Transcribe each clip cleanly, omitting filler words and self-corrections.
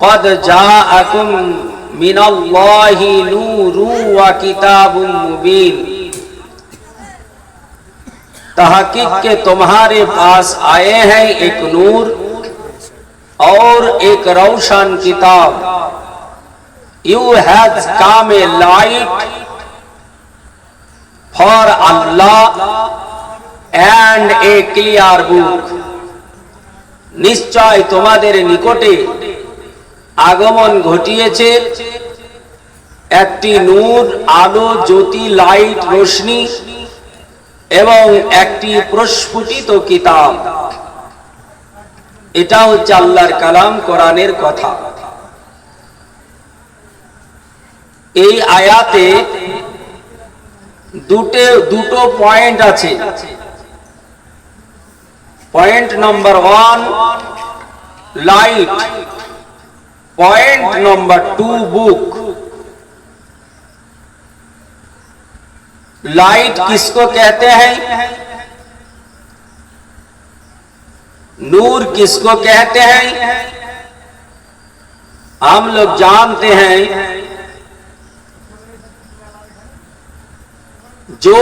قد جاءكم من الله نور وكتاب مبين तहकीक के तुम्हारे पास आए हैं एक नूर और एक रोशन किताब। You have come a light for Allah and a clear book। নিশ্চয় তোমাদের নিকটে আগমন ঘটিয়েছে একটি নূর, আলো, জ্যোতি, লাইট, রোশনি এবং একটি প্রস্ফুটিত কিতাব। এটা হচ্ছে আল্লাহর কালাম, কোরআনের কথা। এই আয়াতে দুটো পয়েন্ট আছে। Point number 1 light, point number 2 book. Light किसको कहते हैं, नूर किसको कहते हैं? हम लोग जानते हैं जो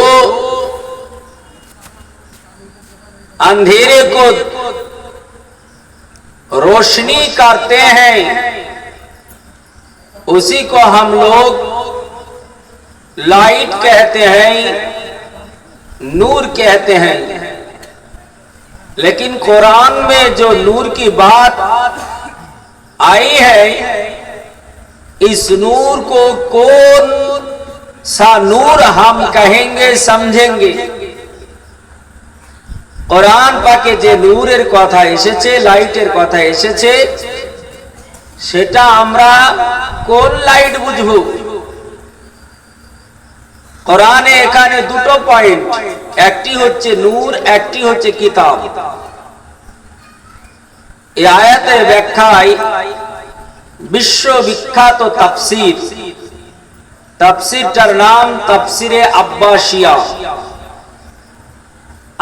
अंधेरे को रोशनी करते हैं उसी को हम लोग लाइट कहते हैं, नूर कहते हैं। लेकिन कुरान में जो नूर की बात आई है, इस नूर को कौन सा नूर हम कहेंगे, समझेंगे। कुरान पाके जे नूरेर कथा एसेছে, लाइटेर कथा एसेছে, সেটা আমরা কোন লাইট বুঝবো? কোরআনে এখানে দুটো পয়েন্ট, একটি হচ্ছে নূর, একটি হচ্ছে কিতাব। এই আয়াতের ব্যাখ্যায় বিশ্ববিখ্যাত তাফসীর, তাফসীরটার নাম তাফসিরে আব্বাসিয়া।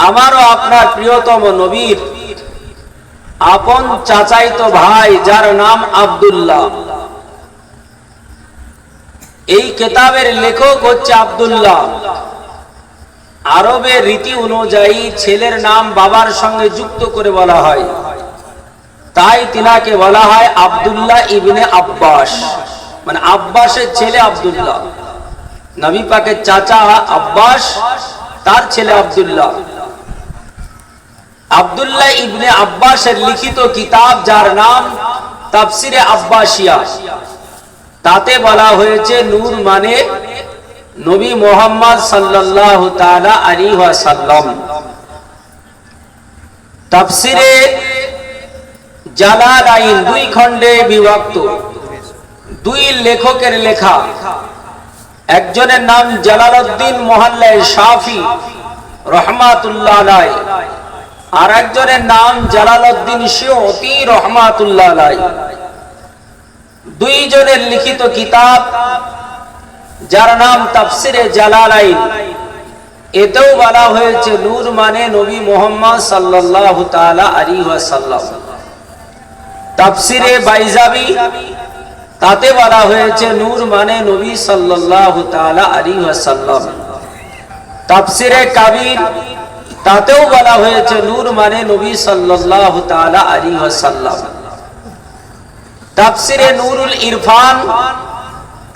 আমারও আপনার প্রিয়তম নবীর আপন চাচাইতো ভাই যার নাম আব্দুল্লাহ, এই কিতাবের লেখক হচ্ছে আব্দুল্লাহ। আরবের রীতি অনুযায়ী ছেলের নাম বাবার সঙ্গে যুক্ত করে বলা হয়, তাই তিনাকে বলা হয় আব্দুল্লাহ ইবনে আব্বাস, মানে আব্বাসের ছেলে আব্দুল্লাহ। নবী পাকের চাচা আব্বাস, তার ছেলে আব্দুল্লাহ। আব্দুল্লাহ ইবনে আব্বাসের লিখিত কিতাব যার নাম তাফসিরে আব্বাসিয়া, তাতে বলা হয়েছে নূর মানে নবী মুহাম্মদ সাল্লাল্লাহু তাআলা আলাইহি ওয়াসাল্লাম। তাফসিরে জালালাইন দুই খণ্ডে বিভক্ত, দুই লেখকের লেখা। একজনের নাম জালালউদ্দিন মুহাল্লাই শাফি রাহমাতুল্লাহ আলাইহি, আর একজনের নাম জালালউদ্দিন শিয়ুতি রাহমাতুল্লাহ আলাইহি। দুইজনের লিখিত কিতাব যার নাম তাফসিরে জালালাইন, এতেও বলা হয়েছে নূর মানে নবী মুহাম্মদ সাল্লাল্লাহু তাআলা আলাইহি ওয়াসাল্লাম। তাফসিরে বাইজাবি, তাতে বলা হয়েছে নূর মানে নবী সাল্লাল্লাহু তাআলা আলাইহি ওয়াসাল্লাম। তাফসিরে কাবির, তাতেও বলা হয়েছে নূর মানে নবী সাল্লাল্লাহু তাআলা আলাইহি ওয়াসাল্লাম। তাফসিরে নুরুল ইরফান,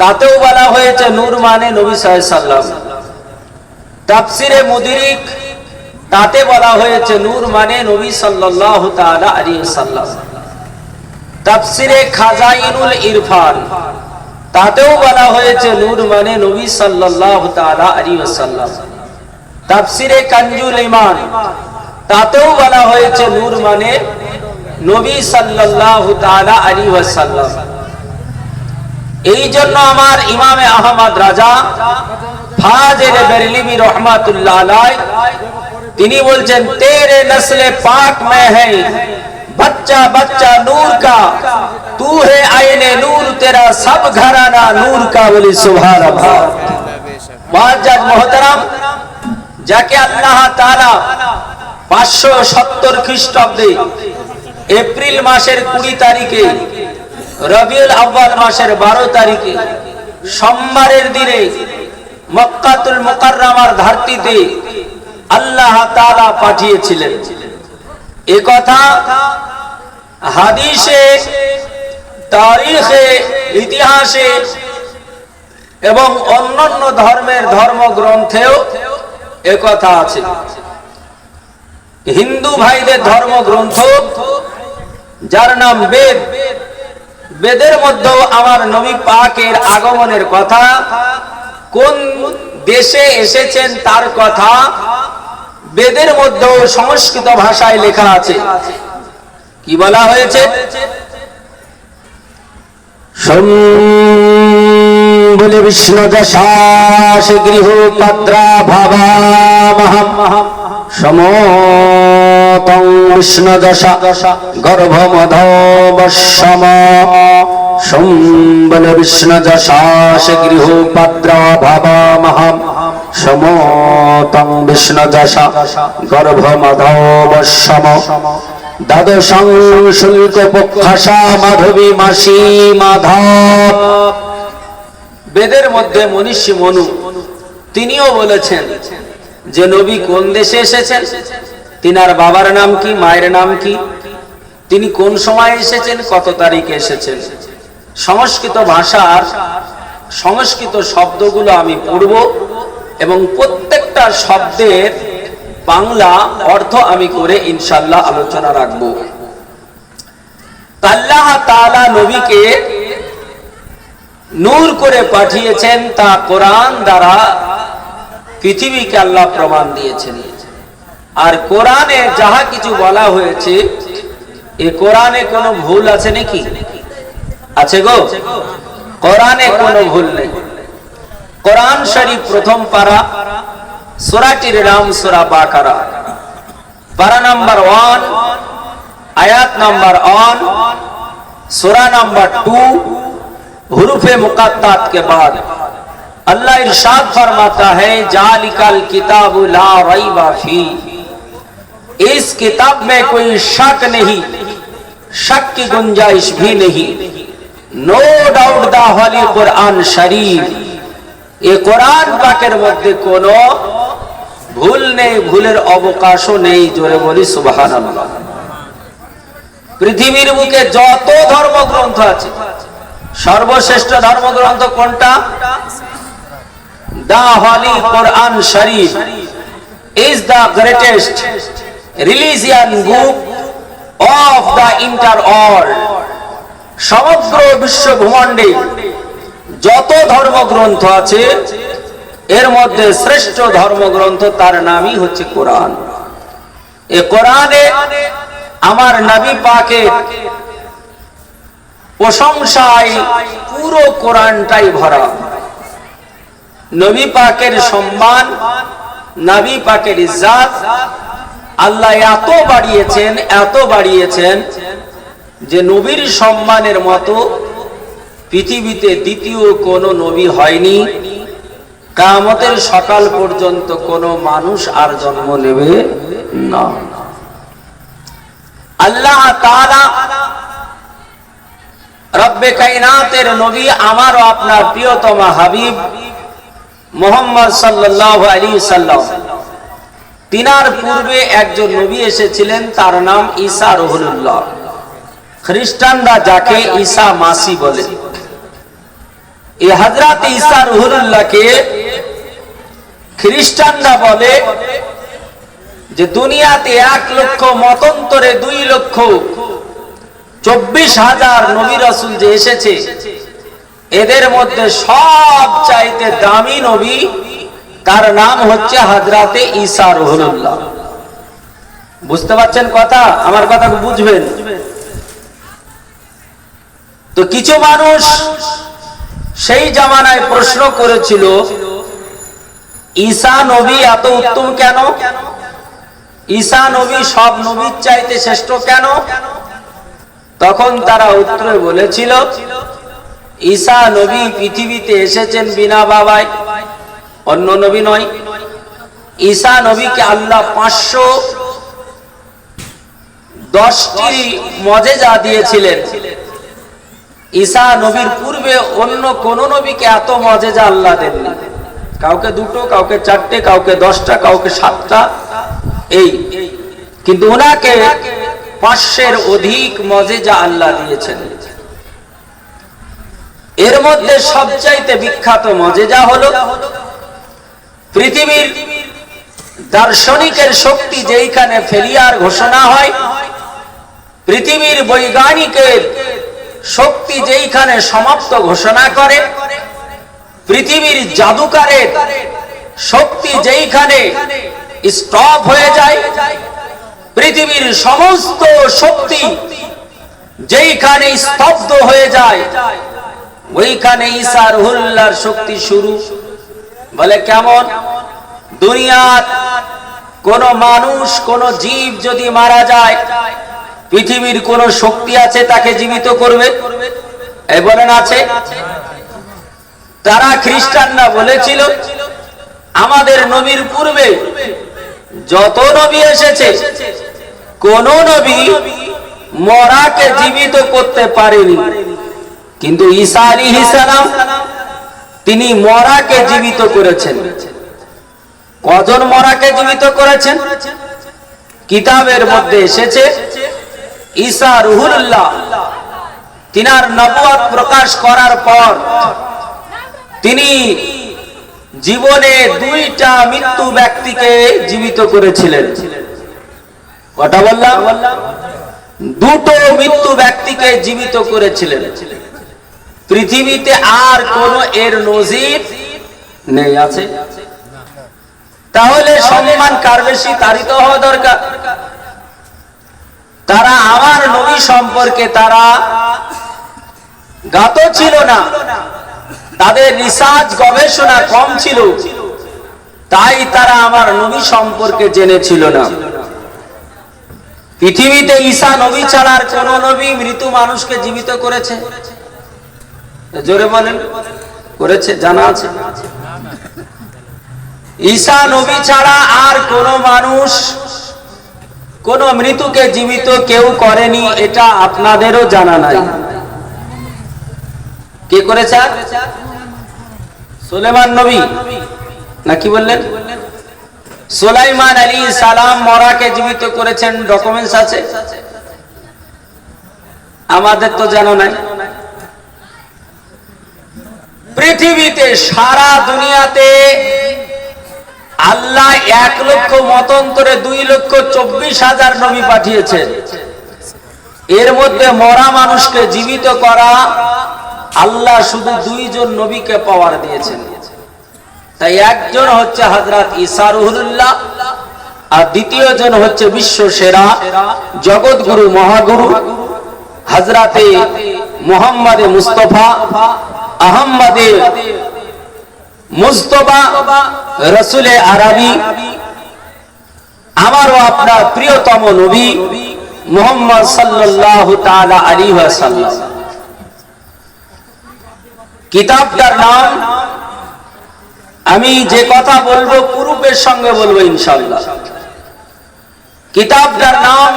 তাতেও বলা হয়েছে নূর মানে নবী সাল্লাল্লাহু আলাইহি ওয়াসাল্লাম। তাফসিরে মুদরিক, তাতে বলা হয়েছে নূর মানে নবী সাল্লাল্লাহু তাআলা আলাইহি ওয়াসাল্লাম। তাফসিরে খাজাইনুল ইরফান, তাতেও বলা হয়েছে নূর মানে নবী সাল্লাল্লাহু তাআলা আলাইহি ওয়াসাল্লাম। তাফসিরে কানজুল ঈমান, তাতেও বলা হয়েছে নূর মানে নবী সাল্লাল্লাহু তাআলা আলাইহি ওয়াসাল্লাম। এই জন্য আমার ইমামে আহমদ রাজা ফাজিলে বেরলভী রহমাতুল্লাহ আলাইহি তিনি বলছেন, তেরে নসলে পাক মে হ্যায় बच्चा बच्चा नूर का, तू है आईने नूर, तेरा सब घराना नूर का। बोली सुभान अल्लाह। मुअज्जज मोहतरम, যাকে আল্লাহ তাআলা 570 খ্রিস্টাব্দে এপ্রিল মাসের 20 তারিখে রবিউল আউয়াল মাসের 12 তারিখে সোমবারের দিনে মক্কাতুল মুকাররমার ধরতিতে আল্লাহ তাআলা পাঠিয়েছিলেন। এই কথা হাদিসে, তারিখে, ইতিহাসে এবং অন্যান্য ধর্মের ধর্মগ্রন্থেও এ কথা আছে। হিন্দু ভাইদের ধর্মগ্রন্থ যার নাম বেদ, বেদের মধ্যেও আমার নবী পাকের আগমনের কথা, কোন দেশে এসেছেন তার কথা বেদের মধ্যেও সংস্কৃত ভাষায় লেখা আছে। কি বলা হয়েছে? বলে বিষ্ণু দশাস গৃহ পাদ্রা ভাবা মহাম সমতং বিষ্ণু দশা গর্ভমধবশ্যম সম্বল বিষ্ণু দশাস গৃহ পাদ্রা ভাবা মহাম সমতং বিষ্ণু দশা গর্ভমধবশ্যম দ্বাদশং শুল্ক পক্ষাসা মাধবী মাসি মাধব। বেদের মধ্যে মনীষী মনু তিনিও বলেছেন যে নবী কোন দেশে এসেছেন, তিনার বাবার নাম কি, মায়ের নাম কি, তিনি কোন সময় এসেছেন, কত তারিখে এসেছেন। সংস্কৃত ভাষার সংস্কৃত শব্দগুলো আমি পড়ব এবং প্রত্যেকটা শব্দের বাংলা অর্থ আমি করে ইনশাআল্লাহ আলোচনা রাখব। আল্লাহ তাআলা নবীকে নূর করে পাঠিয়েছেন, তা কোরআন দ্বারা পৃথিবীকে আল্লাহ প্রমাণ দিয়েছেন। আর কোরআনে যাহা কিছু বলা হয়েছে, এ কোরআনে কোনো ভুল আছে নাকি? আছে গো? কোরআনে কোনো ভুল নেই। কোরআন শরীফ প্রথম পারা, সূরাটির নাম সূরা বাকারা, পারা নাম্বার 1, আয়াত নাম্বার 1, सूरा नंबर 2 हुरूफे मुक़त्तात के बाद अल्लाह इरशाद फरमाता है जालिकल किताब ला रैबा फी, इस किताब में कोई शक नहीं, शक की गुंजाइश भी नहीं। No doubt the holy Quran Sharif, ये कुरान पाकेर मध्य कोनो भूल नहीं, भूलेर अवकाशो नहीं। जोरे बोली सुबहानाल्लाह। পৃথিবীর বুকে যত ধর্মগ্রন্থ আছে, সর্বশ্রেষ্ঠ ধর্মগ্রন্থ কোনটা? The holy Quran Sharif is the greatest religion book of the entire world. সমগ্র বিশ্ব ভূখণ্ডে যত ধর্মগ্রন্থ আছে, এর মধ্যে শ্রেষ্ঠ ধর্মগ্রন্থ তার নামই হচ্ছে কোরআন। এই কোরআনে আমার নবী পাকের প্রশংসায় পুরো কোরআনটাই ভরা। নবী পাকের সম্মান, নবী পাকের ইজ্জত আল্লাহ এত বাড়িয়েছেন, এত বাড়িয়েছেন যে নবীর সম্মানের মতো পৃথিবীতে দ্বিতীয় কোনো নবী হয়নি। কিয়ামতের সকাল পর্যন্ত কোনো মানুষ আর জন্ম নেবে না। আল্লাহ তাআলা রব্বে কায়নাতের নবী, আমার ও আপনার প্রিয়তম হাবিব মুহাম্মদ সাল্লাল্লাহু আলাইহি সাল্লাম, তিনার পূর্বে একজন নবী এসেছিলেন, তার নাম ঈসা রুহুল্লাহ। খ্রিস্টানরা যাকে ঈসা মাসি বলে, এই হযরত ঈসা রুহুল্লাহকে খ্রিস্টানরা বলে যে দুনিয়াতে 1 লক্ষ মতান্তরে 2,24,000 নবী রাসূল যে এসেছে, এদের মধ্যে সব চাইতে দামি নবী, তার নাম হচ্ছে হযরতে ঈসা রুহুল্লাহ। বুঝতে পারছেন কথা? আমার কথা বুঝবেন তো। কিছু মানুষ সেই জামানায় প্রশ্ন করেছিল, ঈসা নবী এত উত্তম কেন? ঈসা নবী সব নবীর চাইতে শ্রেষ্ঠ কেন? তখন তারা উত্তরে বলেছিল, ঈসা নবী পৃথিবীতে এসেছেন বিনা বাবায়, অন্য নবী নয়। ঈসা নবীকে আল্লাহ 510টি মুজিজা দিয়েছিলেন। ঈসা নবীর পূর্বে অন্য কোন নবীকে এত মজেজা আল্লাহ দেননি। কাউকে দুটো, কাউকে চারটে, কাউকে 10টা, কাউকে 7টা, এই। কিন্তু ওনাকে 500-এর অধিক মজেজা আল্লাহ দিয়েছেন। এর মধ্যে সবচাইতে বিখ্যাত মজেজা হলো পৃথিবীর দার্শনিকের শক্তি যেইখানে ফেলিয়ার ঘোষণা হয়, পৃথিবীর বৈজ্ঞানিকের শক্তি যেইখানে সমাপ্ত ঘোষণা করে, পৃথিবীর জাদুকারের শক্তি যেইখানে স্টপ হয়ে যায়, পৃথিবীর সমস্ত শক্তি যেইখানে স্তব্ধ হয়ে যায়, ওইখানে ঈসা রুহুল্লাহর শক্তি শুরু। বলে কেমন? দুনিয়ার কোন মানুষ, কোন জীব যদি মারা যায়, পৃথিবীর কোন শক্তি আছে তাকে জীবিত করবে? এই বলেন আছে? তারা খ্রিস্টানরা বলেছিল আমাদের নবীর পূর্বে যত নবী এসেছে কোন নবী মরাকে জীবিত করতে পারেনি, কিন্তু ঈসা আলাইহিস সালাম তিনি মরাকে জীবিত করেছেন। কজন মরাকে জীবিত করেছেন? কিতাবের মধ্যে এসেছে ঈসা রুহুল্লাহ তিনার নবুয়ত প্রকাশ করার পর তিনি জীবনে 2টা মৃত্যু ব্যক্তিকে জীবিত করেছিলেন। কটা বললাম? 2টো মৃত্যু ব্যক্তিকে জীবিত করেছিলেন। পৃথিবীতে আর কোন এর নজির নেই। আছে? তাহলে সম্মান কার বেশি? তারই তো হওয়া দরকার। তারা আমার নবী সম্পর্কে তারা জ্ঞাত ছিল না, তাদের রিসার্চ গবেষণা কম ছিল, তাই তারা আমার নবী সম্পর্কে জেনেছিল না। পৃথিবীতে ঈসা নবী ছাড়া আর কোন নবী মৃত মানুষকে জীবিত করেছে? জোরে বলেন, করেছে? জানা আছে? ঈসা নবী ছাড়া আর কোন মানুষ কোন মৃতকে জীবিত কেউ করেনি, এটা আপনাদেরও জানা নাই। কে করেছে? সুলাইমান নবী, নাকি বললেন? সুলাইমান আলাইহিস সালাম মরাকে জীবিত করেছেন, ডকুমেন্টস আছে? আমাদের তো জানা নাই। পৃথিবীতে সারা দুনিয়াতে আল্লাহ 1 লক্ষ মতান্তরে 2,24,000 নবী পাঠিয়েছেন। এর মধ্যে মরা মানুষকে জীবিত করা আল্লাহ শুধু 2 জন নবীকে পাওয়ার দিয়েছেন। তাই একজন হচ্ছে হযরত ঈসা রুহুল্লাহ, আর দ্বিতীয় জন হচ্ছে বিশ্ব সেরা জগৎগুরু মহাগুরু হযরতে মুহাম্মদ মুস্তাফা আহমদে মুস্তাফা রাসূলে আরবি, আমারও আপনার প্রিয়তম নবী মুহাম্মদ সাল্লাল্লাহু তাআলা আলাইহি ওয়াসাল্লাম। কিতাবটার নাম, আমি যে কথা বলবো পুরুপের সঙ্গে বলবো ইনশাআল্লাহ। কিতাবটার নাম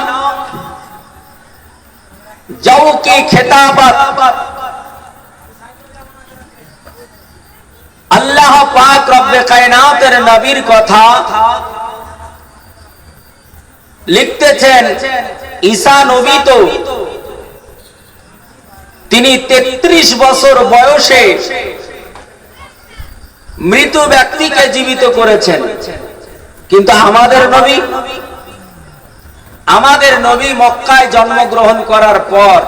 জাওকি খেতাবাত। আল্লাহ পাক রব্বে কায়নাতের নবীর কথা লিখতেছেন। ঈসা নবী তো তিনি 33 বছর বয়সে মৃত ব্যক্তিকে জীবিত করেছেন, কিন্তু আমাদের নবী মক্কায় জন্মগ্রহণ করার পর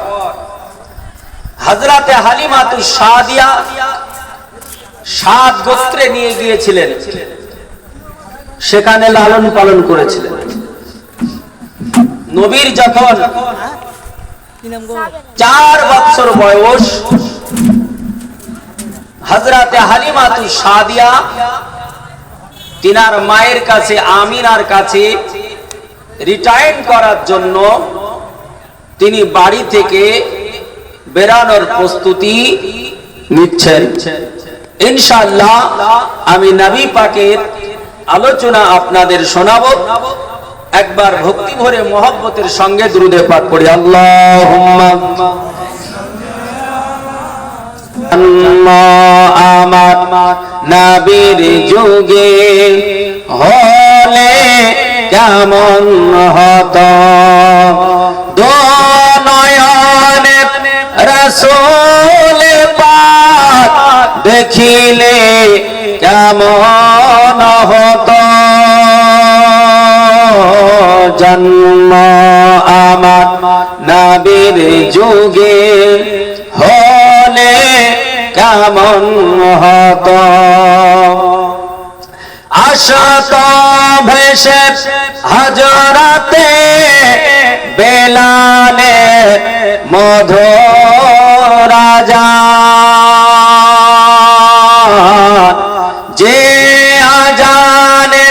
হযরতে হালিমাতুস সাদিয়া 7 গোত্রে নিয়ে গিয়েছিলেন, সেখানে লালন পালন করেছিলেন। নবীর যখন 4 বছর বয়স, হযরতে হালিমাতুস সাদিয়া তিনার মায়ের কাছে আমিনার কাছে রিটায়ার করার জন্য তিনি বাড়ি থেকে বেরানোর প্রস্তুতি নিচ্ছেন। ইনশাআল্লাহ আমি নবী পাকের আলোচনা আপনাদের শোনাবো। একবার ভক্তি ভরে মহব্বতের সঙ্গে দুরূদে পাক পড়ি। আল্লাহুম্মা জন্ম আমার নবীর যুগে হলে কেমন হতো দো নয়নে রাসূল পাক দেখিলে কেমন হতো জন্ম আমার নবীর যুগে হলে কেমন হতো আশত ভেসে হযরতে বেলালে মধুর আযান যে আযানে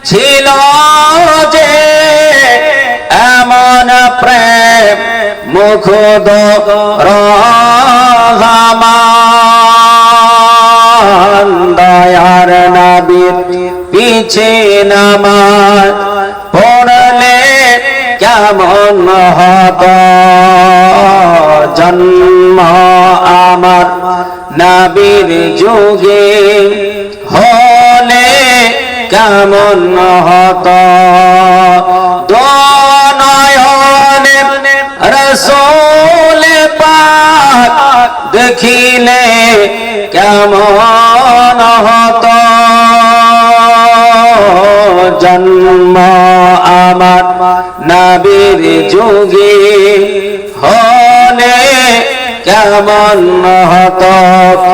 ছিল যে এমন প্রেম মুখদ রহমান দয়ার নবীর পিছে নামাজ পড়লে কেমন হতো জন্ম আমার নবীর যুগে হলে কেমন হতো দো নয়নে রাসূল পাক দেখিলে কেমন হতো জন্ম আমার নবীর যুগে হলে কেমন হতো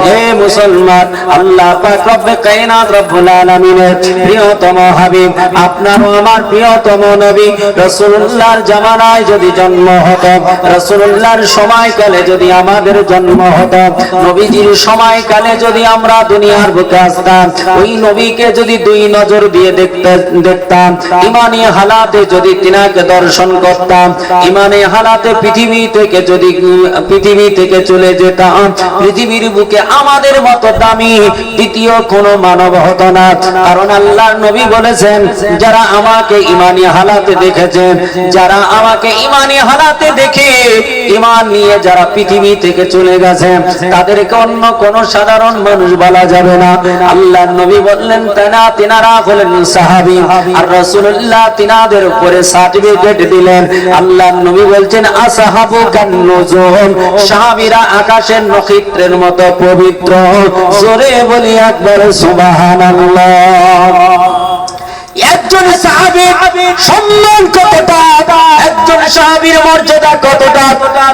হে মুসলমান আল্লাহ পাক রব্বে কায়নাত রব্বুল আলামিনের প্রিয়তম হাবিব আপনার আমার প্রিয়তম নবী রাসূলুল্লাহর জামানায় যদি জন্ম হতো রাসূলুল্লাহর সময়কালে যদি আমাদের জন্ম হতো নবীজির সময়কালে যদি আমরা দুনিয়ার বুকে আসতাম ওই নবীকে যদি দুই নজর দিয়ে দেখতাম ঈমানি হালাতে যদি তিনাকে দর্শন করতাম ঈমানি হালাতে পৃথিবী থেকে চলে যেতাম পৃথিবীর বুকে আমাদের মতো দামি দ্বিতীয় কোন মানব হতো না কারণ আল্লাহর নবী বলেছেন যারা আমাকে ঈমানি হালাতে দেখেছেন যারা আমাকে ঈমানি হালাতে দেখে ঈমান নিয়ে যারা পৃথিবী থেকে চলে গেছে তাদেরকে অন্য কোন সাধারণ মানুষ বলা যাবে না আল্লাহর নবী বললেন তিনারা হলেন সাহাবী আর রাসূলুল্লাহ তিনাদের উপরে সার্টিফিকেট দিলেন আল্লাহর নবী বলছেন আসহাবু কান্নুজুম সাহাবীরা আকাশের নক্ষত্রের মতো পবিত্র জোরে বলি একবার সুবহানাল্লাহ একজন সাহাবীর সম্মান কতটা একজন সাহাবীর মর্যাদা কতটা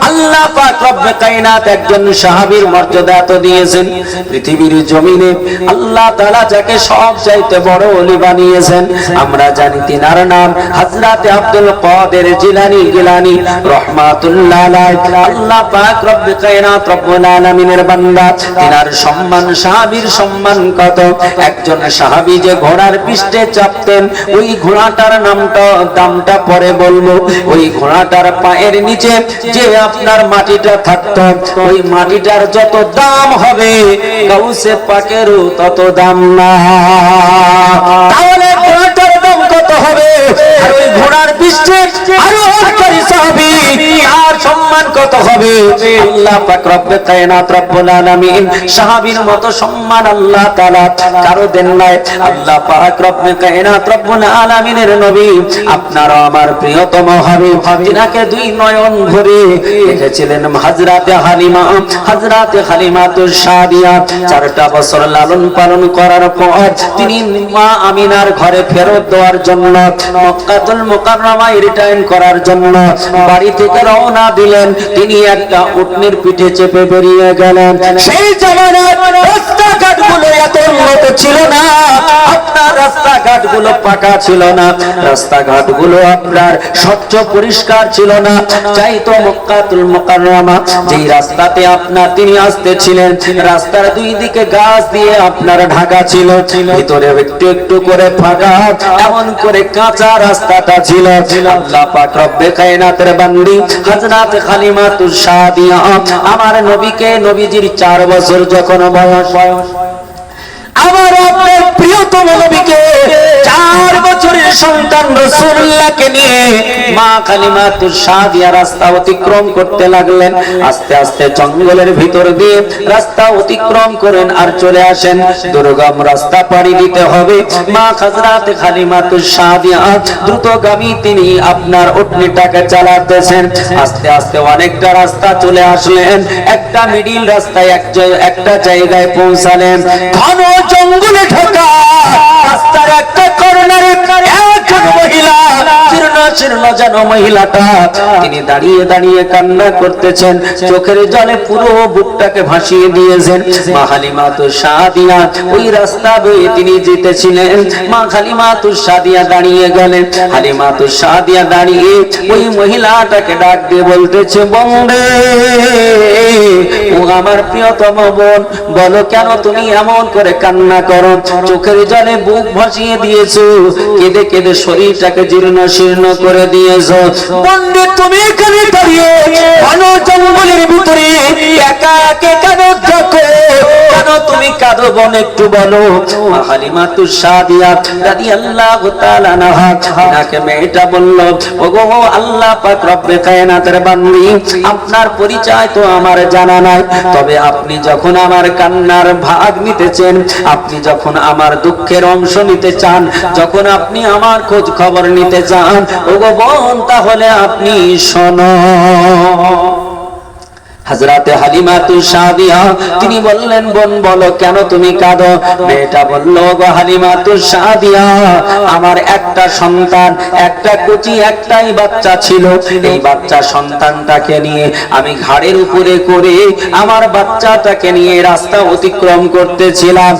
আল্লাহ পাক রব্বে কায়নাত একজন সাহাবীর মর্যাদা এত দিয়েছেন পৃথিবীর জমিনে আল্লাহ তাআলা যাকে সবচাইতে বড় ওলি বানিয়েছেন আমরা জানি তিনার নাম হযরত আব্দুল কাদের জিলানী রাহমাতুল্লাহ আলাইহি আল্লাহ পাক রব্বে কায়নাত রব্বুল আলামিনের বান্দা তিনার সম্মান সাহাবীর সম্মান কত একজন সাহাবী যে ঘোড়ার পৃষ্ঠে চাপতেন ওই ঘোড়াটার দামটা পরে বলবো ওই ঘোড়াটার পায়ের নিচে যে আপনার মাটিটা থাকতো ওই মাটিটার যত দাম হবে গাউসে পাকেরও তত দাম না তাহলে ঘোড়াটার দাম কত হবে আর ওই ঘোড়ার পৃষ্ঠে আরো আটকারী সাহাবী আর সম্মান কত হবে আল্লাহ পাক রব্বে কায়নাত রব্বুল আলামিন সাহাবীর মতো সম্মান আল্লাহ তাআলা কারো দেন নাই আল্লাহ পাক রব্বে কায়নাত রব্বুল আলামিনের নবী আপনার আমার প্রিয়তম হাবিব যিনাকে দুই নয়ন ভরে দেখেছিলেন হযরতে হালিমাতুস সাদিয়া 4টা বছর লালন পালন করার পর তিনি মা আমিনার ঘরে ফেরত দেওয়ার জন্য মক্কাতুল মুকাররমায় রিটার্ন করার জন্য বাড়ি থেকে রওনা দিলেন তিনি একটা উটনির পিঠে চেপে বেরিয়ে গেলেন সেই জামানায় রাস্তাঘাটগুলো এত উন্নত ছিল না আপনার রাস্তাঘাটগুলো পাকা ছিল না রাস্তাঘাটগুলো আপনার স্বচ্ছ পরিষ্কার ছিল না চাইতো মক্কাতুল মুকাররমা যেই রাস্তাতে আপনার তিনি আসতেছিলেন রাস্তার দুই দিকে গাছ দিয়ে আপনার ঢাকা ছিল ভিতরে একটু একটু করে ফাঁকা এমন করে কাঁচা রাস্তাটা ছিল আল্লাহ পাক রব্বে কায়নাতের বান্দি হযরত হালিমাতুস সাদিয়া আমার নবীকে নবীজির 4 বছর যখন বয়স আমার আপনার প্রিয়তম নবীকে 4 বছরের সন্তান রাসূলুল্লাহকে নিয়ে মা কালিমাতুস সাদিয়া রাস্তা অতিক্রম করতে লাগলেন। আস্তে আস্তে জঙ্গলের ভিতর দিয়ে রাস্তা অতিক্রম করেন আর চলে আসেন। দুর্গম রাস্তা পাড়ি দিতে হবে। মা হযরত কালিমাতুস সাদিয়া দ্রুতগামী, তিনি আপনার উটনিটাকে চালাতেছেন। আস্তে আস্তে অনেকটা রাস্তা চলে আসলেন। একটা মিডিল রাস্তায় একটা জায়গায় পৌঁছালেন। ঘন জঙ্গলে ঢাকা রাস্তার একটা কর্নারে একজন মহিলা, জীর্ণ যেন মহিলাটা, তিনি দাঁড়িয়ে দাঁড়িয়ে কান্না করতেছেন। চোখের জলে পুরো বুকটাকে ভাসিয়ে দিয়েছেন। মা হালিমাতুস সাদিয়া ওই রাস্তা দিয়ে তিনি যেতেছিলেন। মা হালিমাতুস সাদিয়া দাঁড়িয়ে গেলেন। হালিমাতুস সাদিয়া দাঁড়িয়ে ওই মহিলাটাকে ডাক দিয়ে বলতেছে, বন্দে ও আমার প্রিয়তম বোন, বলো কেন তুমি এমন করে কান্না করো? চোখের জলে বুক ভাসিয়ে দিয়েছো, কেঁদে কেঁদে শরীরটাকে জীর্ণ শীর্ণ করে দিয়েছো। বন্দে তুমি এখানে দাঁড়িয়ে ঘন জঙ্গলের ভিতরে একা একা কেন থাকো? কেন তুমি কাঁদো বোন, একটু বলো। হালিমাতুস সাদিয়া রাদিয়াল্লাহু তাআলা আনহা, তাকে মেয়েটা বলল, ওগো আল্লাহ পাক রব্বে কায়নাতের বান্দি, আপনার পরিচয় তো আমার জানা নাই, তবে আপনি যখন আমার কান্নার ভাগ নিতেছেন, আপনি যখন আমার দুঃখের অংশ নিতে চান, যখন আপনি আমার খোঁজ খবর নিতে চান, ওগো বোন, তাহলে আপনি শোনো। হযরতে হালিমাতুস সাদিয়া তিনি বললেন, বোন বলো কেন তুমি কাঁদো? মেয়েটা বলল, গো হালিমাতুস সাদিয়া, আমার একটা সন্তান, একটা কুচি একটাই বাচ্চা ছিল। এই বাচ্চা সন্তানটাকে নিয়ে আমি ঘাড়ের উপরে করে আমার বাচ্চাটাকে নিয়ে রাস্তা অতিক্রম করতেছিলাম।